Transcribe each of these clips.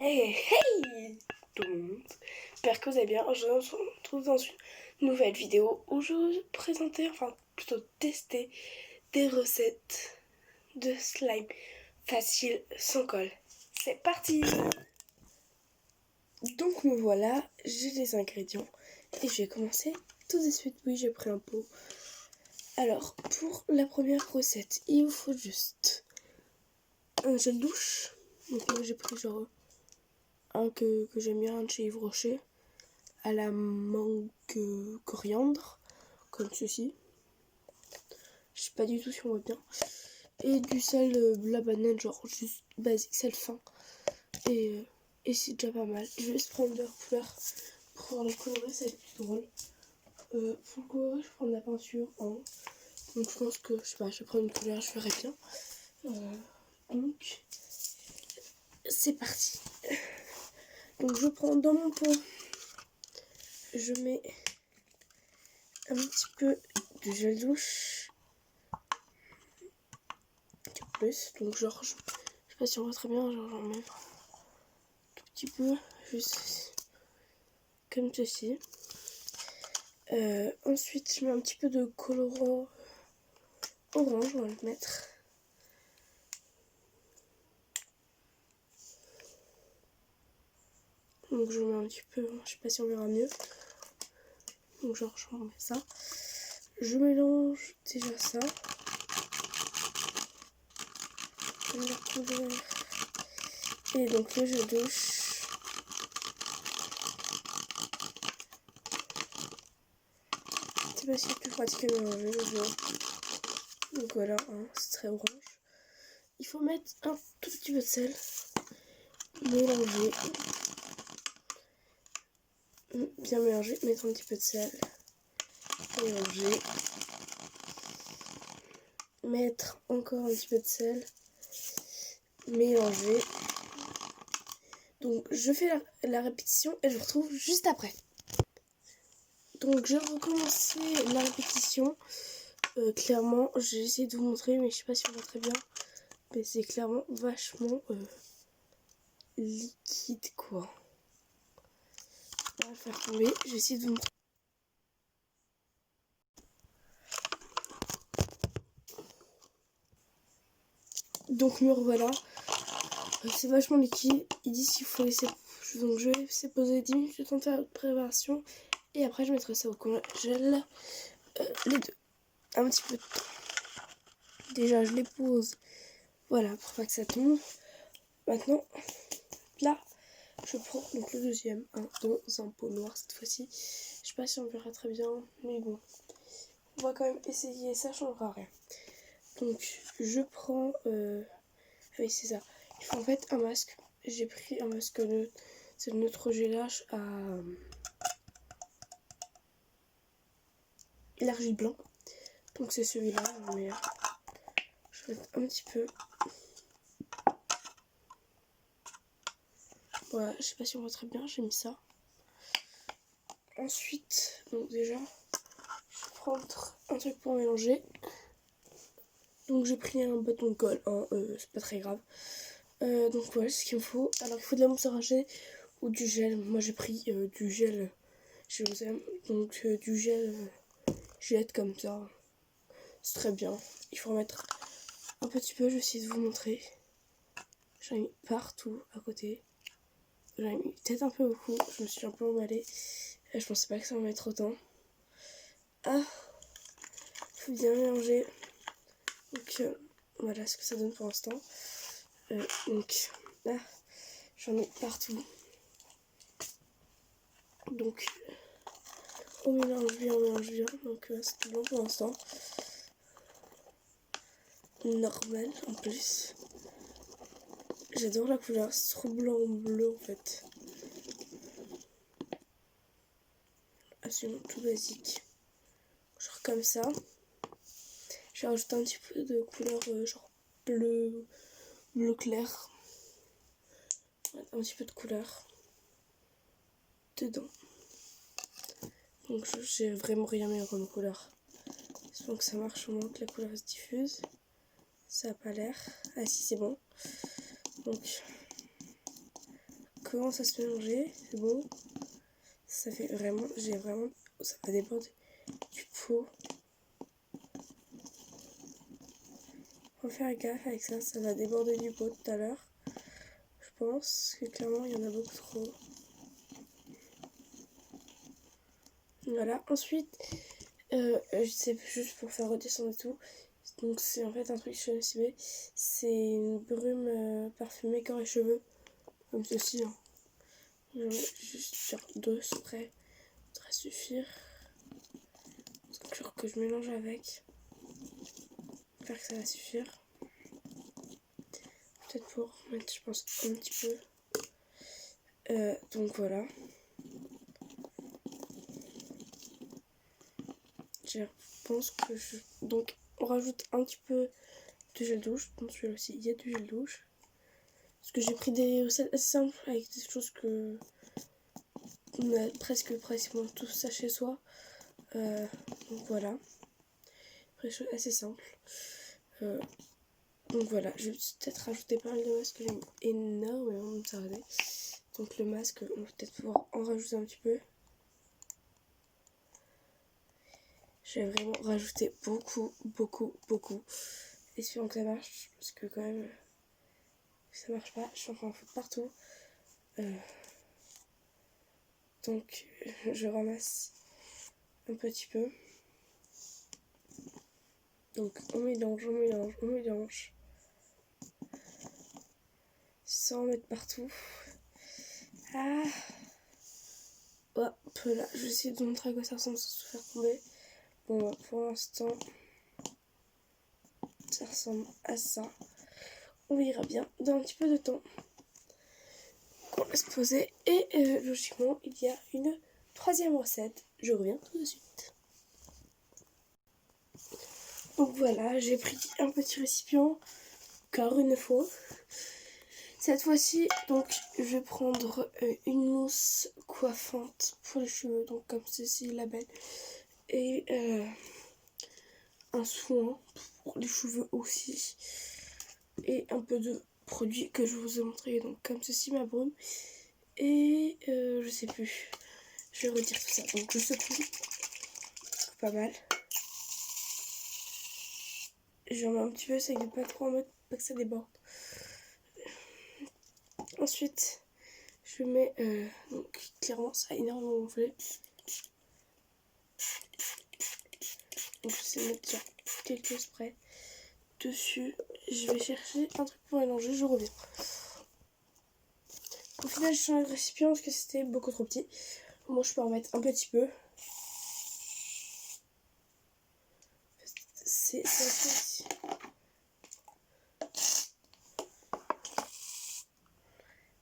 Hey, hey tout le monde, j'espère que vous allez bien. Je vous retrouve dans une nouvelle vidéo où je vais vous présenter, enfin plutôt tester des recettes de slime facile sans colle. C'est parti! Donc me voilà, j'ai les ingrédients et je vais commencer tout de suite. Oui, j'ai pris un pot. Alors, pour la première recette, il vous faut juste un gel douche. Donc moi j'ai pris genre un que j'aime bien, un de chez Yves Rocher, à la mangue coriandre, comme ceci. Je sais pas du tout si on voit bien. Et du sel la banane, genre juste basique, sel fin. Et c'est déjà pas mal. Je vais juste prendre de la couleur pour les colorer, ça va être plus drôle. Pour le colorer, je vais prendre de la peinture en. Donc je pense que, je sais pas, je vais prendre une couleur, je verrai bien. Donc, c'est parti. Donc je prends dans mon pot, je mets un petit peu de gel douche. Plus, donc genre, je sais pas si on voit très bien, genre j'en mets un tout petit peu, juste comme ceci. Ensuite, je mets un petit peu de colorant orange, on va le mettre. Donc je mets un petit peu, je sais pas si on verra mieux. Donc genre je mets ça. Je mélange déjà ça. La couleur. Et donc le gel douche. C'est pas si plus pratique à mélanger, mais bon. Donc voilà, hein, c'est très orange. Il faut mettre un tout petit peu de sel. Mélanger. Bien mélanger, mettre un petit peu de sel. Mélanger. Mettre encore un petit peu de sel. Mélanger. Donc je fais la répétition et je vous retrouve juste après. Donc j'ai recommencé la répétition. Clairement, j'ai essayé de vous montrer, mais je sais pas si on voit très bien. Mais c'est clairement vachement liquide quoi. On va le faire tomber. J'ai essayé de vous montrer. Donc me revoilà. C'est vachement liquide. Ils disent qu'il faut laisser. Donc je vais laisser poser 10 minutes de temps de préparation. Et après je mettrai ça au congèle. Les deux. Un petit peu de temps. Déjà je les pose. Voilà, pour pas que ça tombe. Maintenant, là, je prends donc le deuxième, dans un pot noir cette fois-ci. Je sais pas si on verra très bien, mais bon. On va quand même essayer, ça changera rien. Donc, je prends... oui, c'est ça. Il faut en fait un masque. J'ai pris un masque neutre. C'est le Neutrogena à élargi blanc. Donc c'est celui-là, mais je vais mettre un petit peu. Voilà, je sais pas si on voit très bien, j'ai mis ça. Ensuite, donc déjà, je vais prendre un truc pour mélanger. Donc j'ai pris un bâton de colle, hein, c'est pas très grave. Donc voilà ce qu'il me faut. Alors il faut de la mousse arrachée ou du gel. Moi j'ai pris du gel chez Osem. Donc du gel jette comme ça. C'est très bien. Il faut en mettre un petit peu, je vais essayer de vous montrer. J'en ai mis partout à côté. J'en ai mis peut-être un peu beaucoup. Je me suis un peu emballée. Je pensais pas que ça en mettre autant. Ah, faut bien mélanger. Donc voilà ce que ça donne pour l'instant. Donc là, j'en ai partout. Donc on mélange bien, donc c'est tout bon pour l'instant. Normal en plus. J'adore la couleur, c'est trop blanc bleu en fait. Absolument tout basique. Genre comme ça. Je vais rajouter un petit peu de couleur genre bleu clair. Un petit peu de couleur dedans. Donc j'ai vraiment rien mis comme couleur. J'espère que ça marche au moins, que la couleur se diffuse. Ça a pas l'air. Ah si, c'est bon. Donc commence à se mélanger, c'est bon. Ça fait vraiment, ça va déborder du pot. Faut faire gaffe avec ça, ça va déborder du pot tout à l'heure. Je pense que clairement il y en a beaucoup trop. Voilà, ensuite, c'est juste pour faire redescendre et tout. Donc c'est en fait un truc chez MCB, c'est une brume parfumée corps et cheveux, comme ceci. Hein. Juste genre 2 sprays, ça devrait suffire. Donc genre que je mélange avec. J'espère que ça va suffire. Peut-être pour mettre, je pense, un petit peu. Donc voilà. Je pense que donc on rajoute un petit peu de gel douche. Dans celui-là aussi, il y a du gel douche. Parce que j'ai pris des recettes assez simples avec des choses que on a presque tout ça chez soi. Donc voilà. Des choses assez simples. Donc voilà, je vais peut-être rajouter pas mal de masques que j'aime énormément me sarder. Donc le masque, on va peut-être pouvoir en rajouter un petit peu. Je vais vraiment rajouter beaucoup. Espérons que ça marche, parce que quand même, si ça marche pas, je suis en train de foutre partout. Donc je ramasse un petit peu. Donc on mélange. Sans mettre partout. Ah. Hop là, je vais essayer de vous montrer à quoi ça ressemble sans se faire tomber. Bon, pour l'instant, ça ressemble à ça. On verra bien dans un petit peu de temps. On va se poser. Et logiquement, il y a une troisième recette. Je reviens tout de suite. Donc voilà, j'ai pris un petit récipient, car une fois. Cette fois-ci, donc, je vais prendre une mousse coiffante pour les cheveux, donc comme ceci, la belle. Et un soin pour les cheveux aussi. Et un peu de produit que je vous ai montré, donc comme ceci, ma brume. Et je sais plus. Je vais redire tout ça. Donc je secoue. Pas mal. J'en mets un petit peu, ça ne pas trop en mode, pas que ça déborde. Ensuite, je mets, donc clairement ça a énormément gonflé. Donc je sais mettre genre quelques sprays dessus. Je vais chercher un truc pour mélanger, je reviens. Au final, j'ai changé de récipient parce que c'était beaucoup trop petit. Moi, je peux en mettre un petit peu. C'est assez.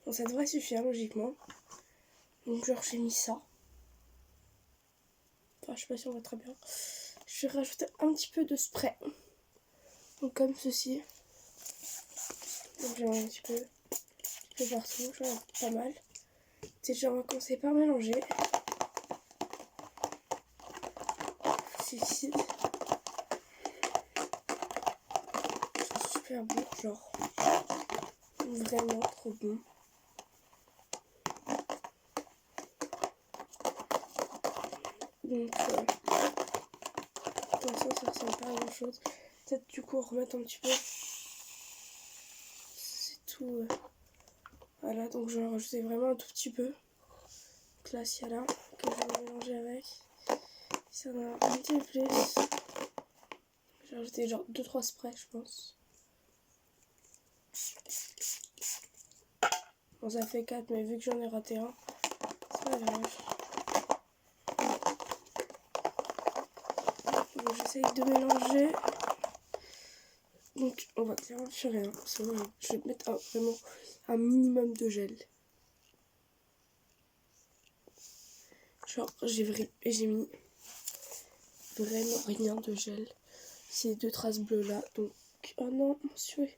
Bon, ça devrait suffire logiquement. Donc, genre, j'ai mis ça. Enfin, je sais pas si on voit très bien. Je vais rajouter un petit peu de spray. Donc, comme ceci. Donc, j'ai un petit peu partout. J'en ai pas mal. Déjà, on va commencer par mélanger. Ceci. C'est super bon, genre. Vraiment trop bon. Donc, pour l'instant, ça ressemble pas à grand chose. Peut-être du coup, remettre un petit peu. C'est tout. Voilà, donc je vais en rajouter vraiment un tout petit peu. Donc là, s'il y a là, que je vais mélanger avec. Si ça en a un petit peu plus. Je vais rajouter genre 2-3 sprays, je pense. Bon, ça fait 4, mais vu que j'en ai raté un, c'est pas grave. Donc j'essaye de mélanger. Donc on va clairement faire rien. Je vais mettre vraiment un minimum de gel. Genre j'ai mis vraiment rien de gel. Ces 2 traces bleues là. Donc oh non, monsieur.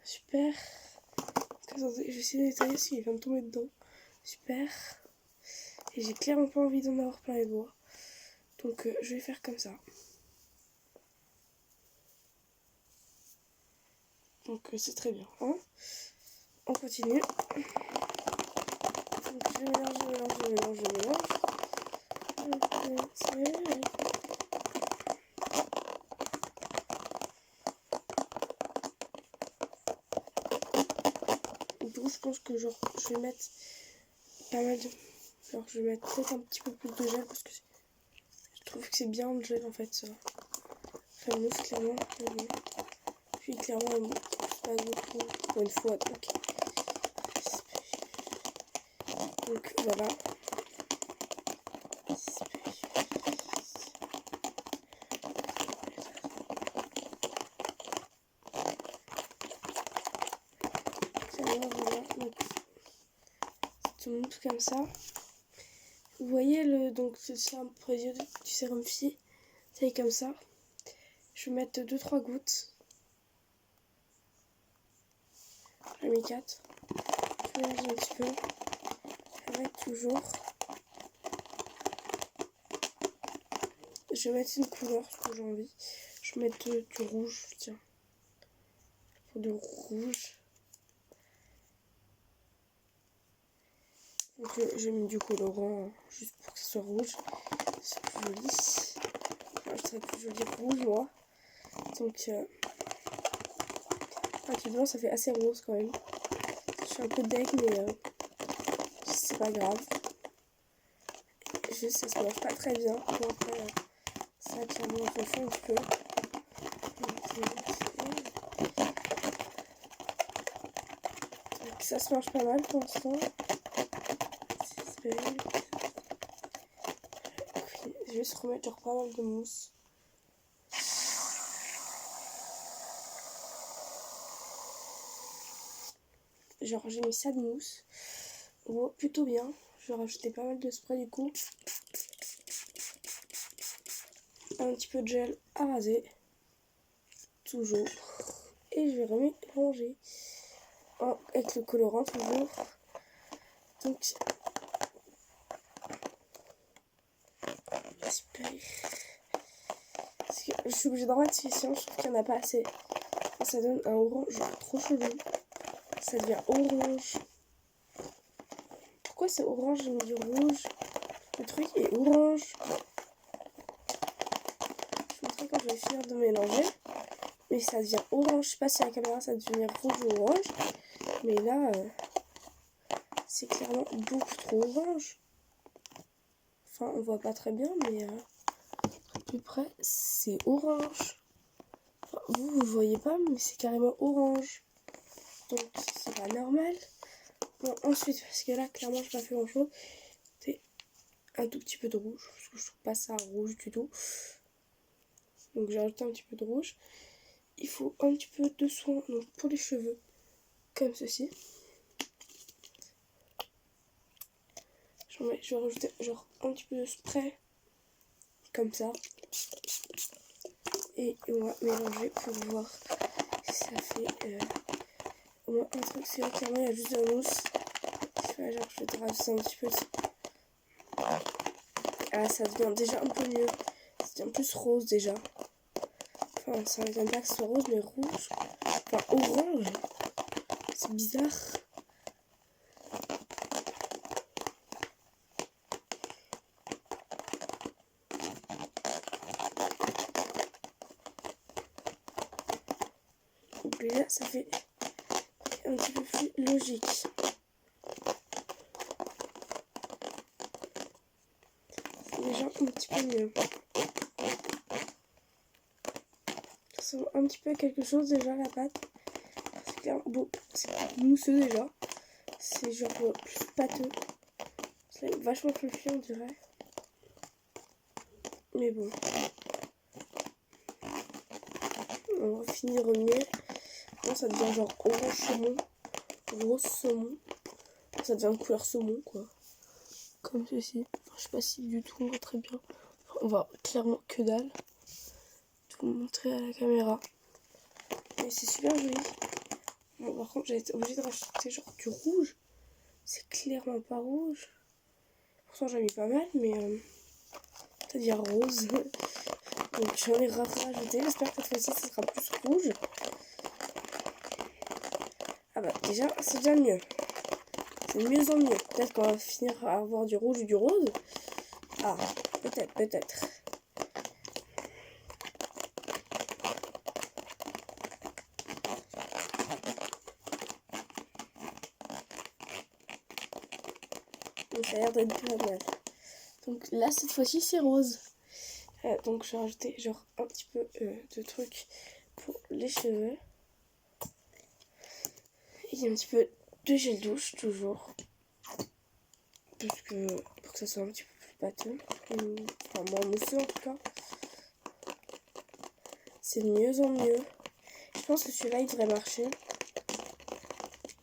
Super. Attendez, je vais essayer de nettoyer s'il vient de tomber dedans. Super. Et j'ai clairement pas envie d'en avoir plein les doigts. Donc je vais faire comme ça. Donc c'est très bien. Hein, on continue. pense que genre je vais mettre pas mal de... Genre je vais mettre peut-être un petit peu plus de gel parce que je trouve que c'est bien le gel en fait ça. Enfin mousse clairement. Puis clairement pas beaucoup pour une fois donc voilà. Voilà, donc tout le monde comme ça. Vous voyez le donc c'est un produit du sérum Phi, c'est comme ça. Je vais mettre 2-3 gouttes. J'en ai mis 4. Je mélange un petit peu. Avec toujours. Je vais mettre une couleur ce que j'ai envie. Je vais mettre du rouge, tiens. Pour du rouge. Donc j'ai mis du colorant juste pour que ce soit rouge. C'est plus joli. Enfin, je serais plus joli rouge moi. Donc actuellement ça fait assez rose quand même. Je suis un peu deg mais c'est pas grave. Juste ça se mélange pas très bien. Bon après ça clairement on s'en fout un petit peu. Donc ça se mélange pas mal pour l'instant. Je vais juste remettre genre pas mal de mousse. Genre j'ai mis ça de mousse. Oh, plutôt bien. Je vais rajouter pas mal de spray du coup. Un petit peu de gel à raser. Toujours. Et je vais remélanger. Avec le colorant toujours. Donc je suis obligée d'en mettre sinon je trouve qu'il n'y en a pas assez. Ça donne un orange trop chelou. Ça devient orange. Pourquoi c'est orange? J'ai mis du rouge. Le truc est orange. Je vous montrerai quand je vais finir de mélanger. Mais ça devient orange. Je sais pas si à la caméra ça devient rouge ou orange. Mais là, c'est clairement beaucoup trop orange. Enfin, on voit pas très bien, mais à peu près, c'est orange. Enfin, vous voyez pas, mais c'est carrément orange. Donc, c'est pas normal. Bon, ensuite, parce que là, clairement, je n'ai pas fait grand chose. C'est un tout petit peu de rouge. Parce que je trouve pas ça rouge du tout. Donc, j'ai rajouté un petit peu de rouge. Il faut un petit peu de soin donc, pour les cheveux. Comme ceci. Je vais rajouter genre un petit peu de spray. Comme ça. Et on va mélanger pour voir si ça fait au moins un truc. C'est vrai clairement il y a juste de la mousse. Là, genre je vais te rajouter un petit peu de... Ah, ça devient déjà un peu mieux. Ça devient plus rose déjà. Enfin, ça m'étonne pas que ce soit rose, mais rouge. Enfin, orange. C'est bizarre. Donc là, ça fait un petit peu plus logique. C'est déjà un petit peu mieux. Ça ressemble un petit peu à quelque chose déjà, la pâte. C'est clair, bon, c'est mousseux déjà. C'est genre plus pâteux. C'est vachement fluffy, on dirait. Mais bon. On va finir mieux. Là, ça devient genre orange saumon. Rose saumon. Ça devient couleur saumon, quoi. Comme ceci. Enfin, je sais pas si du tout on voit très bien. Enfin, on voit clairement que dalle. Je vais vous montrer à la caméra. Mais c'est super joli. Bon, par contre, j'ai été obligée de rajouter genre du rouge. C'est clairement pas rouge. Pourtant, j'en ai mis pas mal, mais ça devient rose. Donc, j'en ai rajouté. J'espère que cette fois-ci, ça sera plus rouge. Ah bah, déjà, c'est déjà mieux. C'est de mieux en mieux. Peut-être qu'on va finir à avoir du rouge ou du rose. Ah, peut-être. Donc ça a l'air d'être pas mal. Donc là, cette fois-ci, c'est rose. Donc j'ai rajouté genre un petit peu de trucs pour les cheveux. Et un petit peu de gel douche, toujours. Parce que, pour que ça soit un petit peu plus pâteux. Enfin, moins mousseux en tout cas. C'est de mieux en mieux. Je pense que celui-là, il devrait marcher.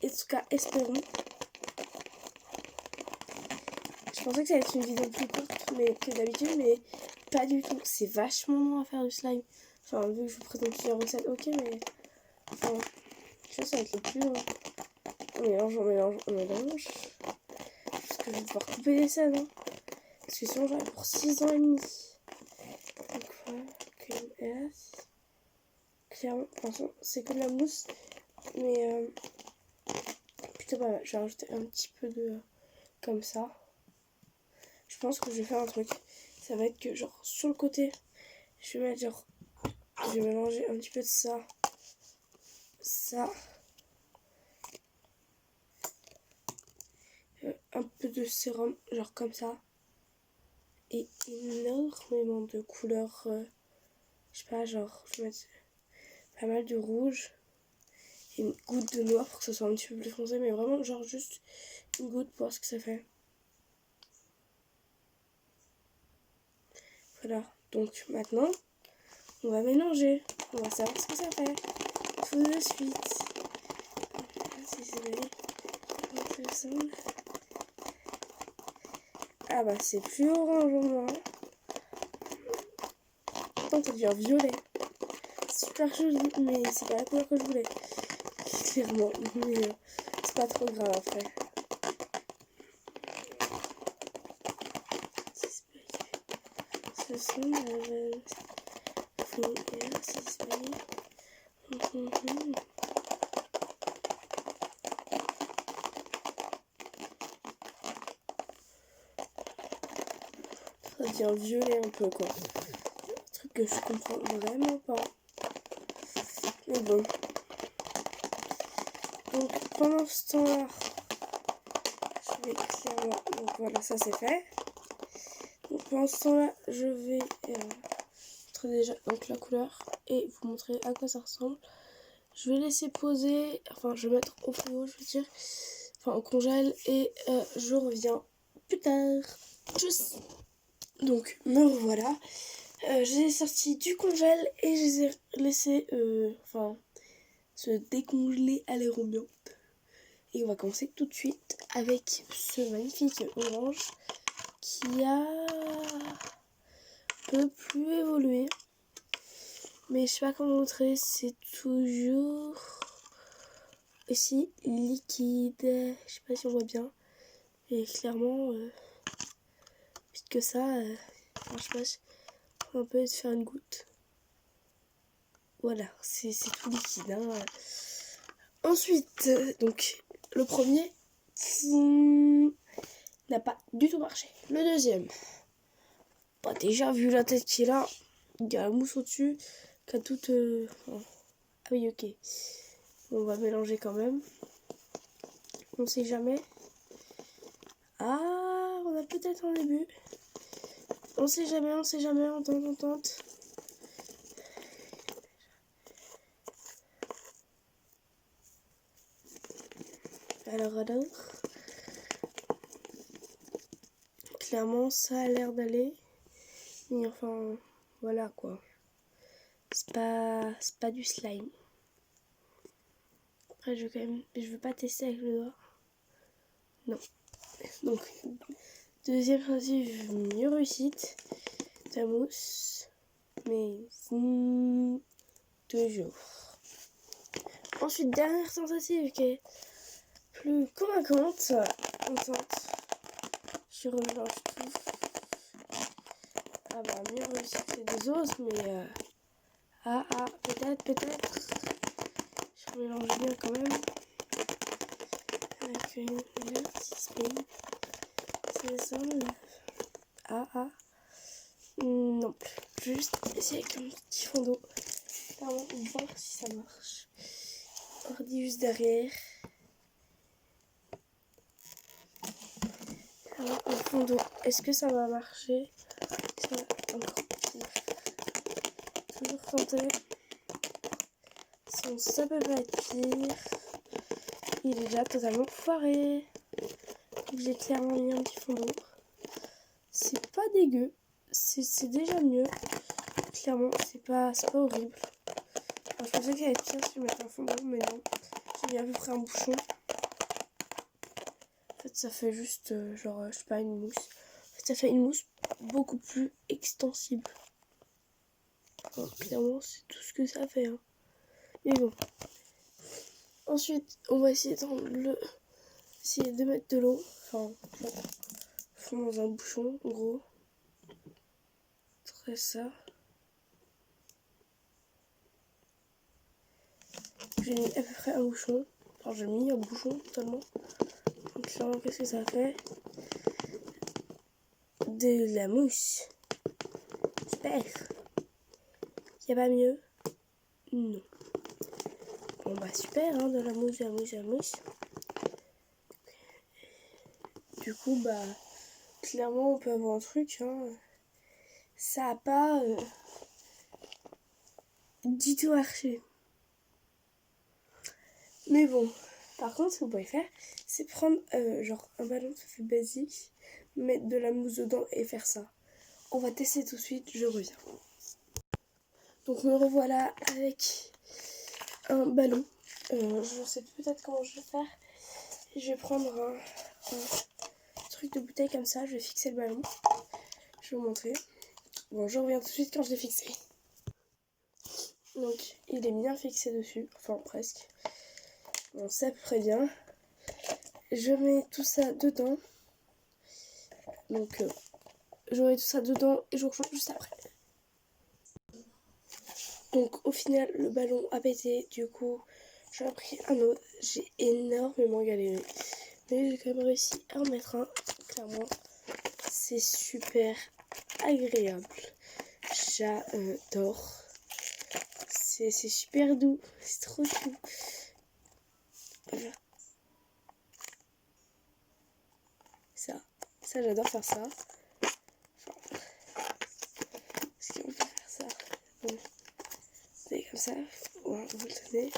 En tout cas, espérons. Je pensais que ça allait être une vidéo plus courte que d'habitude, mais pas du tout. C'est vachement long à faire du slime. Enfin, vu que je vous présente plusieurs recettes, ok, mais... Enfin, je sais, ça va être le plus long. On mélange. Parce que je vais devoir couper les scènes, hein. Parce que sinon, j'en ai pour 6 ans et demi. Donc voilà, et là, clairement, franchement, c'est que de la mousse. Mais, plutôt pas mal. Je vais rajouter un petit peu de... comme ça. Je pense que je vais faire un truc. Ça va être que, genre, sur le côté, je vais mettre, genre... Je vais mélanger un petit peu de ça. Ça. Un peu de sérum, genre comme ça. Et énormément de couleurs. Je sais pas, genre, je vais mettre pas mal de rouge. Et une goutte de noir pour que ce soit un petit peu plus foncé. Mais vraiment, genre, juste une goutte pour voir ce que ça fait. Voilà. Donc maintenant, on va mélanger. On va savoir ce que ça fait. Tout de suite. Si c'est bien. Ah bah c'est plus orange au moins. Pourtant ça devient violet. Super joli, mais c'est pas la couleur que je voulais. Clairement, mais c'est pas trop grave après. Ce sont ça devient violet un peu quoi. Un truc que je comprends vraiment pas. Mais bon. Donc pendant ce temps-là, je vais clairement... Donc voilà, ça c'est fait. Donc pendant ce temps-là, je vais montrer déjà donc, la couleur et vous montrer à quoi ça ressemble. Je vais laisser poser, enfin je vais mettre au frigo, je veux dire, enfin au congèle et je reviens plus tard. Tchuss. Donc me revoilà. Je les ai sortis du congèle et je les ai laissés se décongeler à l'air ambiant. Et on va commencer tout de suite avec ce magnifique orange qui a un peu plus évolué. Mais je sais pas comment montrer, c'est toujours aussi liquide. Je sais pas si on voit bien. Et clairement, plus que ça, je sais pas, on peut faire une goutte. Voilà, c'est tout liquide. Hein. Ensuite, donc le premier n'a pas du tout marché. Le deuxième, bah déjà vu la tête qu'il a, il y a la mousse au-dessus, qui a toute... Ah oui, ok. On va mélanger quand même. On sait jamais. Ah, on a peut-être un début. On sait jamais, on tente. Alors, clairement, ça a l'air d'aller. Mais enfin, voilà quoi. C'est pas du slime. Après, je veux pas tester avec le doigt. Non. Donc, deuxième tentative, mieux réussite. La mousse. Mais toujours. Ensuite, dernière tentative qui est plus convaincante. On tente. Je remélange tout. Ah bah, mieux réussite que les deux autres, mais peut-être. Je mélange bien quand même. Avec une petite spray. C'est ça. Non plus. Juste essayer avec un petit fond d'eau. Clairement, voir si ça marche. Ordi juste derrière. Alors fond d'eau. Est-ce que ça va marcher? Ça va encore pire. Toujours tenter. Sinon ça peut pas être pire. Il est déjà totalement foiré. J'ai clairement mis un petit fond d'eau. C'est pas dégueu. C'est déjà mieux. Clairement, c'est pas horrible. Alors, je pensais qu'il allait être pire si je mettais un fond d'eau, mais non. J'ai mis à peu près un bouchon. En fait, ça fait juste, genre, je sais pas, une mousse. En fait, ça fait une mousse beaucoup plus extensible. Alors, clairement, c'est tout ce que ça fait. Hein. Mais bon. Ensuite, on va essayer de mettre de l'eau. Enfin, fond dans un bouchon, en gros. Très ça. J'ai mis à peu près un bouchon. Enfin, j'ai mis un bouchon totalement. Donc, clairement, qu'est-ce que ça fait? De la mousse. J'espère. Y'a pas mieux? Non. Bon, bah, super, hein, de la mousse, de la mousse, de la mousse. Du coup, bah, clairement, on peut avoir un truc, hein. Ça a pas du tout marché. Mais bon, par contre, ce que vous pouvez faire, c'est prendre genre un ballon tout fait basique, mettre de la mousse dedans et faire ça. On va tester tout de suite, je reviens. Donc me revoilà avec un ballon. Je sais peut-être comment je vais faire. Je vais prendre un truc de bouteille comme ça, je vais fixer le ballon. Je vais vous montrer. Bon, je reviens tout de suite quand je l'ai fixé. Donc, il est bien fixé dessus, enfin presque. Bon, c'est à peu près bien. Je mets tout ça dedans. Donc, je mets tout ça dedans et je vous rejoins juste après. Donc, au final, le ballon a pété. Du coup, j'en ai pris un autre. J'ai énormément galéré. Mais j'ai quand même réussi à en mettre un. Clairement, c'est super agréable. J'adore. C'est super doux. C'est trop chou. Voilà. Ça j'adore faire ça. Enfin, est-ce qu'on peut faire ça? Bon. C'est comme ça. Voilà, vous le tenez.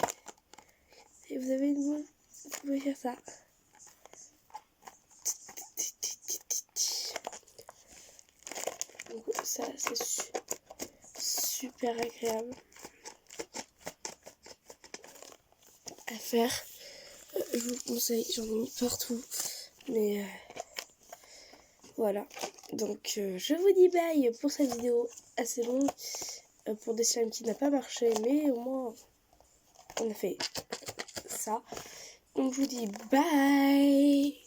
Et vous avez une boule. Vous pouvez faire ça. Donc ça c'est super agréable à faire. Je vous le conseille, j'en ai mis partout. Mais voilà. Donc je vous dis bye pour cette vidéo assez longue. Pour des slimes qui n'a pas marché. Mais au moins on a fait ça. Donc je vous dis bye.